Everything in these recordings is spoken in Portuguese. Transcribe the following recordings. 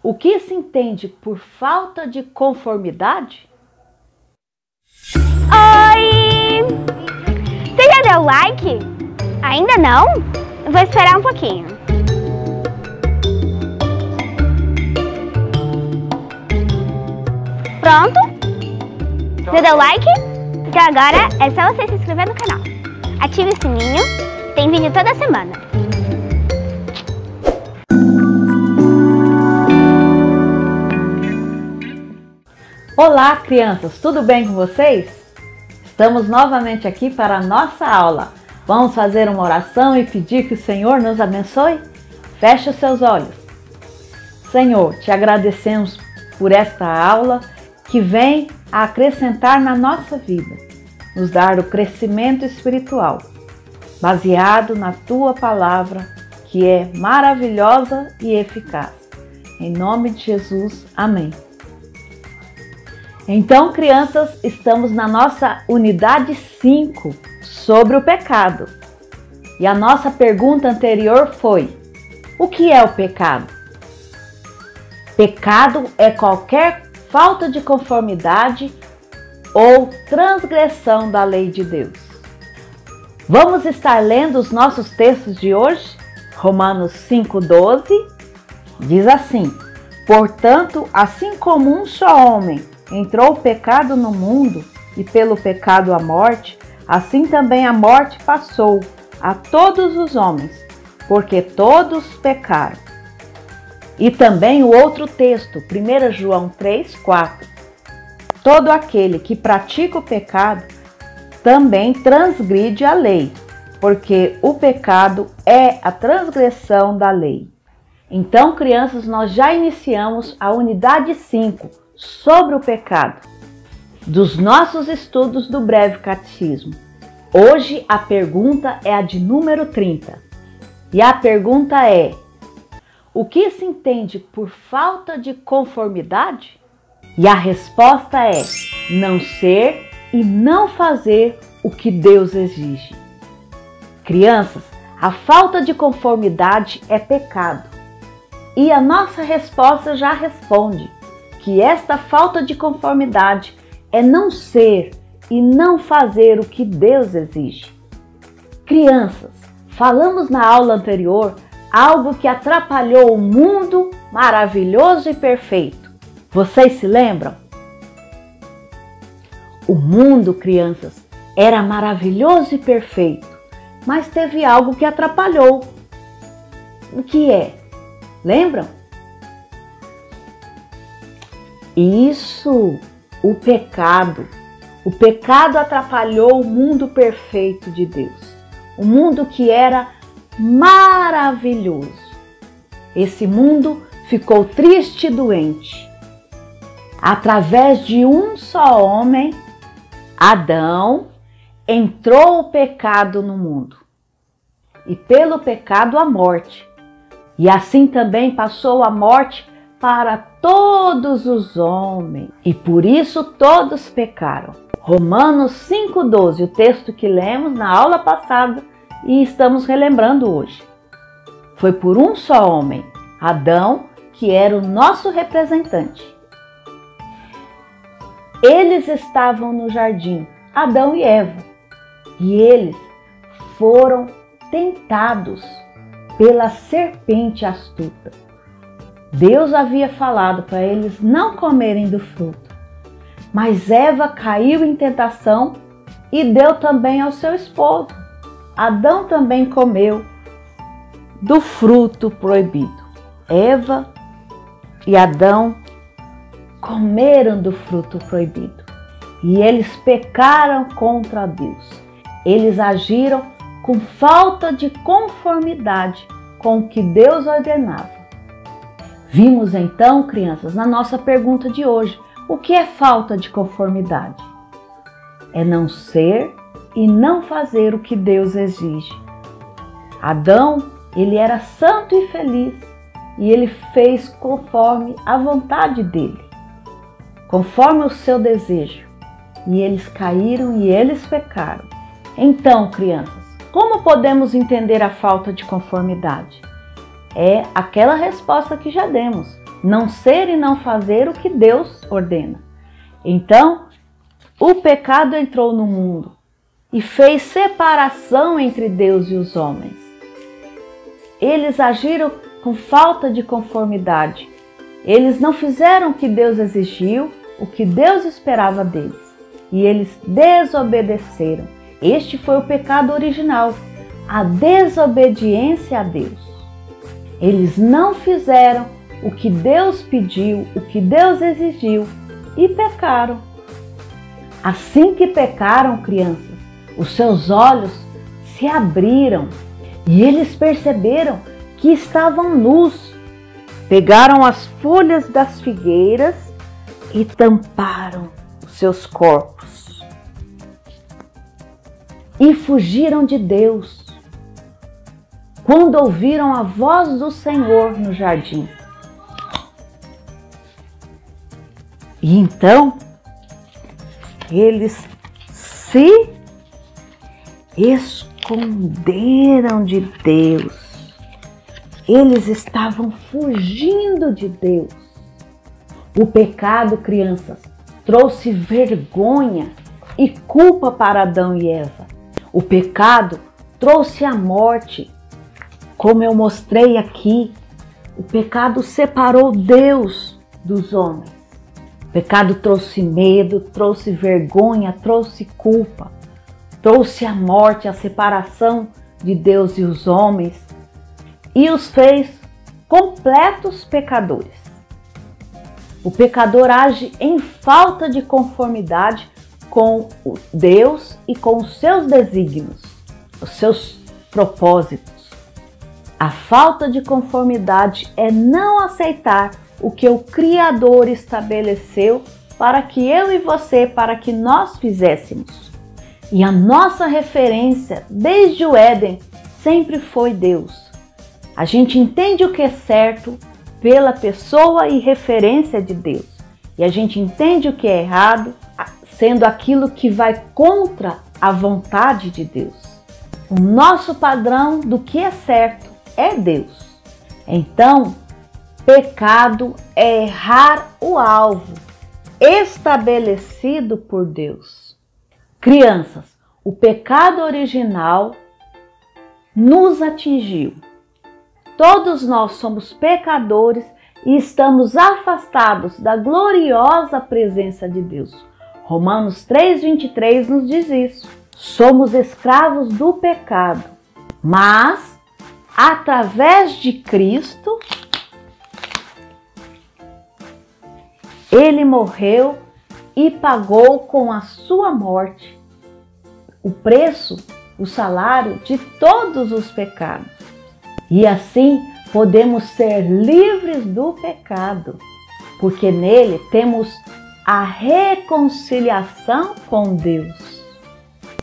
O que se entende por falta de conformidade? Oi! Você já deu like? Ainda não? Eu vou esperar um pouquinho. Pronto? Já deu like? Então agora é só você se inscrever no canal. Ative o sininho, tem vídeo toda semana. Olá, crianças, tudo bem com vocês? Estamos novamente aqui para a nossa aula. Vamos fazer uma oração e pedir que o Senhor nos abençoe? Feche os seus olhos. Senhor, te agradecemos por esta aula que vem a acrescentar na nossa vida, nos dar o crescimento espiritual, baseado na Tua Palavra, que é maravilhosa e eficaz. Em nome de Jesus, amém. Então, crianças, estamos na nossa unidade 5 sobre o pecado. E a nossa pergunta anterior foi: o que é o pecado? Pecado é qualquer falta de conformidade ou transgressão da lei de Deus. Vamos estar lendo os nossos textos de hoje? Romanos 5,12 diz assim: portanto, assim como um só homem entrou o pecado no mundo, e pelo pecado a morte, assim também a morte passou a todos os homens, porque todos pecaram. E também o outro texto, 1 João 3,4. Todo aquele que pratica o pecado também transgride a lei, porque o pecado é a transgressão da lei. Então, crianças, nós já iniciamos a unidade 5 sobre o pecado dos nossos estudos do Breve Catecismo. Hoje a pergunta é a de número 30. E a pergunta é: o que se entende por falta de conformidade? E a resposta é: não ser e não fazer o que Deus exige. Crianças, a falta de conformidade é pecado. E a nossa resposta já responde que esta falta de conformidade é não ser e não fazer o que Deus exige. Crianças, falamos na aula anterior algo que atrapalhou o mundo maravilhoso e perfeito. Vocês se lembram? O mundo, crianças, era maravilhoso e perfeito, mas teve algo que atrapalhou. O que é? Lembram? Isso, o pecado. O pecado atrapalhou o mundo perfeito de Deus. O mundo que era maravilhoso. Esse mundo ficou triste e doente. Através de um só homem, Adão, entrou o pecado no mundo. E pelo pecado a morte. E assim também passou a morte para todos os homens, e por isso todos pecaram. Romanos 5,12, o texto que lemos na aula passada e estamos relembrando hoje. Foi por um só homem, Adão, que era o nosso representante. Eles estavam no jardim, Adão e Eva, e eles foram tentados pela serpente astuta. Deus havia falado para eles não comerem do fruto, mas Eva caiu em tentação e deu também ao seu esposo. Adão também comeu do fruto proibido. Eva e Adão comeram do fruto proibido e eles pecaram contra Deus. Eles agiram com falta de conformidade com o que Deus ordenava. Vimos então, crianças, na nossa pergunta de hoje, o que é falta de conformidade? É não ser e não fazer o que Deus exige. Adão, ele era santo e feliz e ele fez conforme a vontade dele, conforme o seu desejo. E eles caíram e eles pecaram. Então, crianças, como podemos entender a falta de conformidade? É aquela resposta que já demos. não ser e não fazer o que Deus ordena. Então, o pecado entrou no mundo e fez separação entre Deus e os homens. Eles agiram com falta de conformidade. Eles não fizeram o que Deus exigiu, o que Deus esperava deles. E eles desobedeceram. Este foi o pecado original, a desobediência a Deus. Eles não fizeram o que Deus pediu, o que Deus exigiu e pecaram. Assim que pecaram, crianças, os seus olhos se abriram e eles perceberam que estavam nus. Pegaram as folhas das figueiras e tamparam os seus corpos. E fugiram de Deus quando ouviram a voz do Senhor no jardim. E então, eles se esconderam de Deus. Eles estavam fugindo de Deus. O pecado, crianças, trouxe vergonha e culpa para Adão e Eva. O pecado trouxe a morte. Como eu mostrei aqui, o pecado separou Deus dos homens. O pecado trouxe medo, trouxe vergonha, trouxe culpa, trouxe a morte, a separação de Deus e os homens e os fez completos pecadores. O pecador age em falta de conformidade com Deus e com os seus desígnios, os seus propósitos. A falta de conformidade é não aceitar o que o Criador estabeleceu para que eu e você, para que nós fizéssemos. E a nossa referência desde o Éden sempre foi Deus. A gente entende o que é certo pela pessoa e referência de Deus. E a gente entende o que é errado sendo aquilo que vai contra a vontade de Deus. O nosso padrão do que é certo é Deus. Então, pecado é errar o alvo estabelecido por Deus. Crianças, o pecado original nos atingiu. Todos nós somos pecadores e estamos afastados da gloriosa presença de Deus. Romanos 3:23 nos diz isso. Somos escravos do pecado, mas através de Cristo, Ele morreu e pagou com a sua morte o preço, o salário de todos os pecados. E assim podemos ser livres do pecado, porque nele temos a reconciliação com Deus.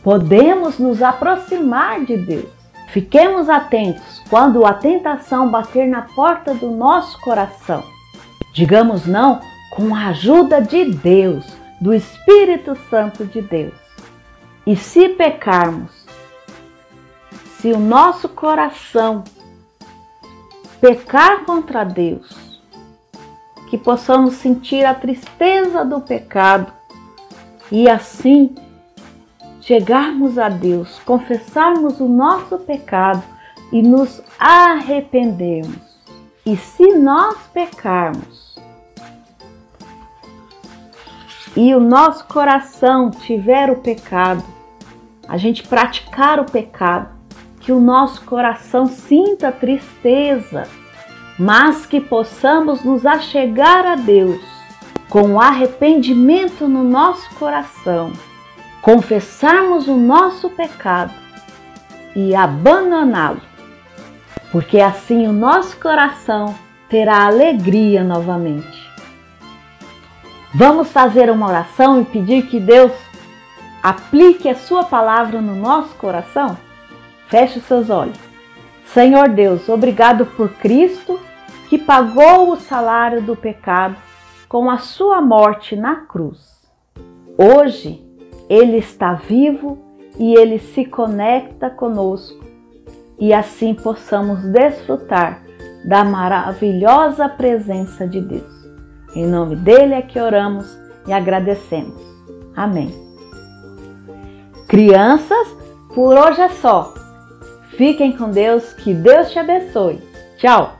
Podemos nos aproximar de Deus. Fiquemos atentos quando a tentação bater na porta do nosso coração. Digamos não com a ajuda de Deus, do Espírito Santo de Deus. E se pecarmos, se o nosso coração pecar contra Deus, que possamos sentir a tristeza do pecado e assim chegarmos a Deus, confessarmos o nosso pecado e nos arrependermos. E se nós pecarmos e o nosso coração tiver o pecado, a gente praticar o pecado, que o nosso coração sinta tristeza, mas que possamos nos achegar a Deus com arrependimento no nosso coração, confessarmos o nosso pecado e abandoná-lo, porque assim o nosso coração terá alegria novamente. Vamos fazer uma oração e pedir que Deus aplique a sua palavra no nosso coração? Feche os seus olhos. Senhor Deus, obrigado por Cristo que pagou o salário do pecado com a sua morte na cruz. Hoje, Ele está vivo e Ele se conecta conosco e assim possamos desfrutar da maravilhosa presença de Deus. Em nome dele é que oramos e agradecemos. Amém. Crianças, por hoje é só. Fiquem com Deus, que Deus te abençoe. Tchau!